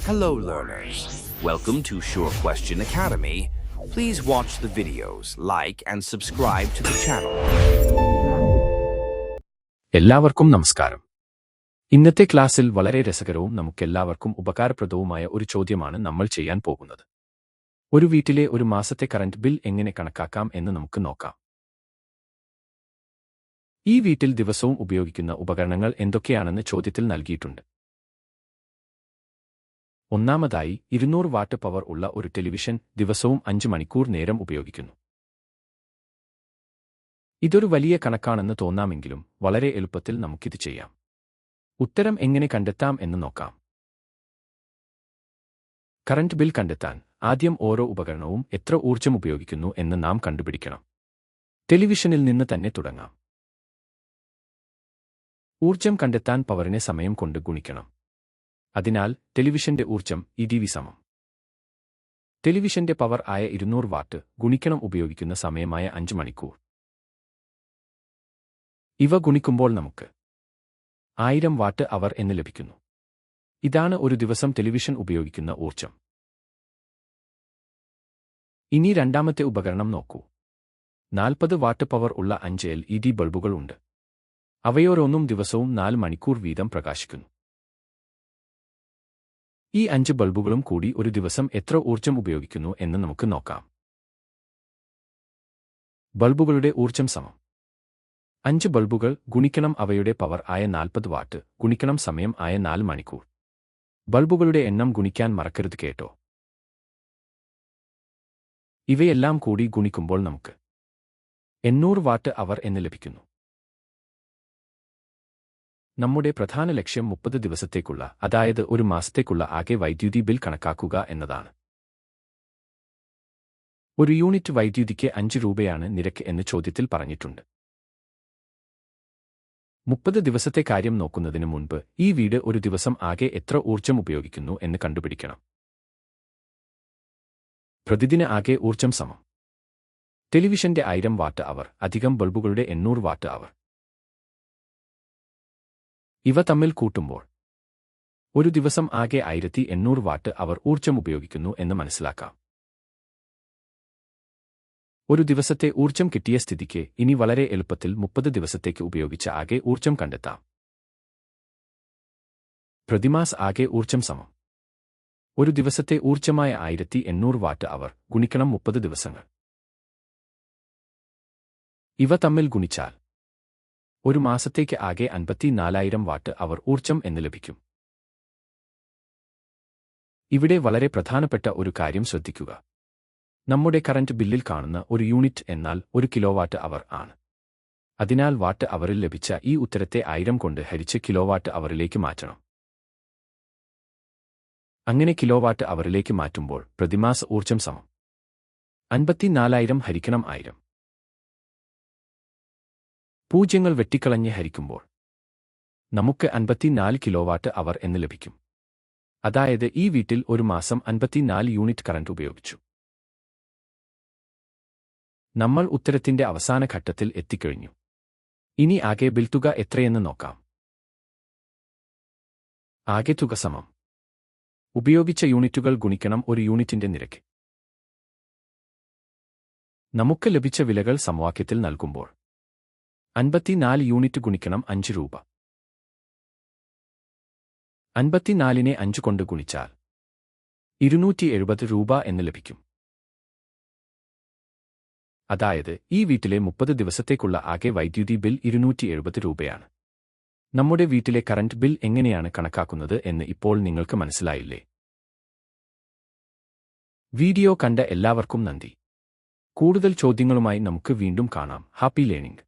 Hello learners, welcome to Sure Question Academy. Please watch the videos, like and subscribe to the channel. എല്ലാവർക്കും നമസ്കാരം. ഇന്നത്തെ ക്ലാസ്സിൽ വളരെ രസകരവും നമുക്കെല്ലാവർക്കും ഉപകാരപ്രദവുമായ ഒരു ചോദ്യമാണ് നമ്മൾ ചെയ്യാൻ പോകുന്നത്. ഒരു വീട്ടിലെ ഒരു മാസത്തെ കറന്റ് ബിൽ എങ്ങനെ കണക്കാക്കാം എന്ന് നമുക്ക് നോക്കാം. ഈ വീട്ടിൽ ദിവസവും ഉപയോഗിക്കുന്ന ഉപകരണങ്ങൾ എന്തൊക്കെയാണെന്ന് ചോദ്യത്തിൽ നൽകിയിട്ടുണ്ട്. ഒന്നാമതായി 200 വാട്ട് പവർ ഉള്ള ഒരു ടെലിവിഷൻ ദിവസവും 5 മണിക്കൂർ നേരം ഉപയോഗിക്കുന്നു. ഇതൊരു വലിയ കണക്കാണെന്ന് തോന്നാമെങ്കിലും വളരെ എളുപ്പത്തിൽ നമുക്കിത് ചെയ്യാം. ഉത്തരം എങ്ങനെ കണ്ടെത്താം എന്ന് നോക്കാം. കറന്റ് ബിൽ കണ്ടെത്താൻ ആദ്യം ഓരോ ഉപകരണവും എത്ര ഊർജ്ജം ഉപയോഗിക്കുന്നു എന്ന് നാം കണ്ടുപിടിക്കണം. ടെലിവിഷനിൽ നിന്ന് തന്നെ തുടങ്ങാം. ഊർജ്ജം കണ്ടെത്താൻ പവറിനെ സമയം കൊണ്ട് ഗുണിക്കണം. അതിനാൽ ടെലിവിഷന്റെ ഊർജ്ജം EDV സമം ടെലിവിഷന്റെ പവർ ആയ 200 വാട്ട് ഗുണിക്കണം ഉപയോഗിക്കുന്ന സമയമായ 5 മണിക്കൂർ. ഇവ ഗുണിക്കുമ്പോൾ നമുക്ക് 1000 വാട്ട് അവർ എന്ന് ലഭിക്കുന്നു. ഇതാണ് ഒരു ദിവസം ടെലിവിഷൻ ഉപയോഗിക്കുന്ന ഊർജ്ജം. ഇനി രണ്ടാമത്തെ ഉപകരണം നോക്കൂ. 40 വാട്ട് പവർ ഉള്ള 5 LED ബൾബുകൾ ഉണ്ട്. അവയോരോന്നും ദിവസവും 4 മണിക്കൂർ വീതം പ്രകാശിക്കുന്നു. ഈ 5 ബൾബുകളും കൂടി ഒരു ദിവസം എത്ര ഊർജ്ജം ഉപയോഗിക്കുന്നു എന്ന് നമുക്ക് നോക്കാം. ബൾബുകളുടെ ഊർജ്ജം സമം 5 ബൾബുകൾ ഗുണിക്കണം അവയുടെ പവർ ആയ 40 വാട്ട് ഗുണിക്കണം സമയം ആയ 4 മണിക്കൂർ. ബൾബുകളുടെ എണ്ണം ഗുണിക്കാൻ മറക്കരുത് കേട്ടോ. ഇവയെല്ലാം കൂടി ഗുണിക്കുമ്പോൾ നമുക്ക് 800 വാട്ട് അവർ എന്ന് ലഭിക്കുന്നു. നമ്മുടെ പ്രധാന ലക്ഷ്യം 30 ദിവസത്തേക്കുള്ള, അതായത് ഒരു മാസത്തേക്കുള്ള ആകെ വൈദ്യുതി ബിൽ കണക്കാക്കുക എന്നതാണ്. ഒരു യൂണിറ്റ് വൈദ്യുതിക്ക് 5 രൂപയാണ് നിരക്ക് എന്ന് ചോദ്യത്തിൽ പറഞ്ഞിട്ടുണ്ട്. 30 ദിവസത്തെ കാര്യം നോക്കുന്നതിന് മുൻപ് ഈ വീട് ഒരു ദിവസം ആകെ എത്ര ഊർജ്ജം ഉപയോഗിക്കുന്നു എന്ന് കണ്ടുപിടിക്കണം. പ്രതിദിന ആകെ ഊർജ്ജം സമം ടെലിവിഷന്റെ 1000 വാട്ട് അവർ അധികം ബൾബുകളുടെ 800 വാട്ട് അവർ. ഇവ തമ്മിൽ കൂട്ടുമ്പോൾ ഒരു ദിവസം ആകെ 1800 വാട്ട് അവർ ഊർജ്ജം ഉപയോഗിക്കുന്നു എന്ന് മനസ്സിലാക്കാം. ഒരു ദിവസത്തെ ഊർജ്ജം കിട്ടിയ സ്ഥിതിക്ക് ഇനി വളരെ എളുപ്പത്തിൽ 30 ദിവസത്തേക്ക് ഉപയോഗിച്ച ആകെ ഊർജ്ജം കണ്ടെത്താം. പ്രതിമാസ ആകെ ഊർജ്ജം സമം ഒരു ദിവസത്തെ ഊർജ്ജമായ 1800 വാട്ട് അവർ ഗുണിക്കണം 30 ദിവസങ്ങൾ. ഇവ തമ്മിൽ ഗുണിച്ചാൽ ഒരു മാസത്തേക്ക് ആകെ 54,000 വാട്ട് അവർ ഊർജ്ജം എന്ന് ലഭിക്കും. ഇവിടെ വളരെ പ്രധാനപ്പെട്ട ഒരു കാര്യം ശ്രദ്ധിക്കുക. നമ്മുടെ കറന്റ് ബില്ലിൽ കാണുന്ന ഒരു യൂണിറ്റ് എന്നാൽ 1 കിലോവാട്ട് അവർ ആണ്. അതിനാൽ വാട്ട് അവറിൽ ലഭിച്ച ഈ ഉത്തരത്തെ 1000 കൊണ്ട് ഹരിച്ച് കിലോവാട്ട് അവറിലേക്ക് മാറ്റണം. അങ്ങനെ കിലോവാട്ട് അവറിലേക്ക് മാറ്റുമ്പോൾ പ്രതിമാസ ഊർജ്ജം സമം 54,000 ഹരിക്കണം 1000. പൂജ്യങ്ങൾ വെട്ടിക്കളഞ്ഞ് ഹരിക്കുമ്പോൾ നമുക്ക് 54 കിലോവാട്ട് അവർ എന്ന് ലഭിക്കും. അതായത് ഈ വീട്ടിൽ ഒരു മാസം 54 യൂണിറ്റ് കറന്റ് ഉപയോഗിച്ചു. നമ്മൾ ഉത്തരത്തിന്റെ അവസാന ഘട്ടത്തിൽ എത്തിക്കഴിഞ്ഞു. ഇനി ആകെ ബിൽ തുക എത്രയെന്ന് നോക്കാം. ആകെ തുക സമം ഉപയോഗിച്ച യൂണിറ്റുകൾ ഗുണിക്കണം ഒരു യൂണിറ്റിന്റെ നിരക്ക്. നമുക്ക് ലഭിച്ച വിലകൾ സമവാക്യത്തിൽ നൽകുമ്പോൾ 54 യൂണിറ്റ് ഗുണിക്കണം 5 രൂപ. 54നെ 5 കൊണ്ട് ഗുണിച്ചാൽ 270 രൂപ എന്ന് ലഭിക്കും. അതായത് ഈ വീട്ടിലെ 30 ദിവസത്തേക്കുള്ള ആകെ വൈദ്യുതി ബിൽ 270 രൂപയാണ്. നമ്മുടെ വീട്ടിലെ കറന്റ് ബിൽ എങ്ങനെയാണ് കണക്കാക്കുന്നത് എന്ന് ഇപ്പോൾ നിങ്ങൾക്ക് മനസ്സിലായില്ലേ? വീഡിയോ കണ്ട എല്ലാവർക്കും നന്ദി. കൂടുതൽ ചോദ്യങ്ങളുമായി നമുക്ക് വീണ്ടും കാണാം. Happy learning.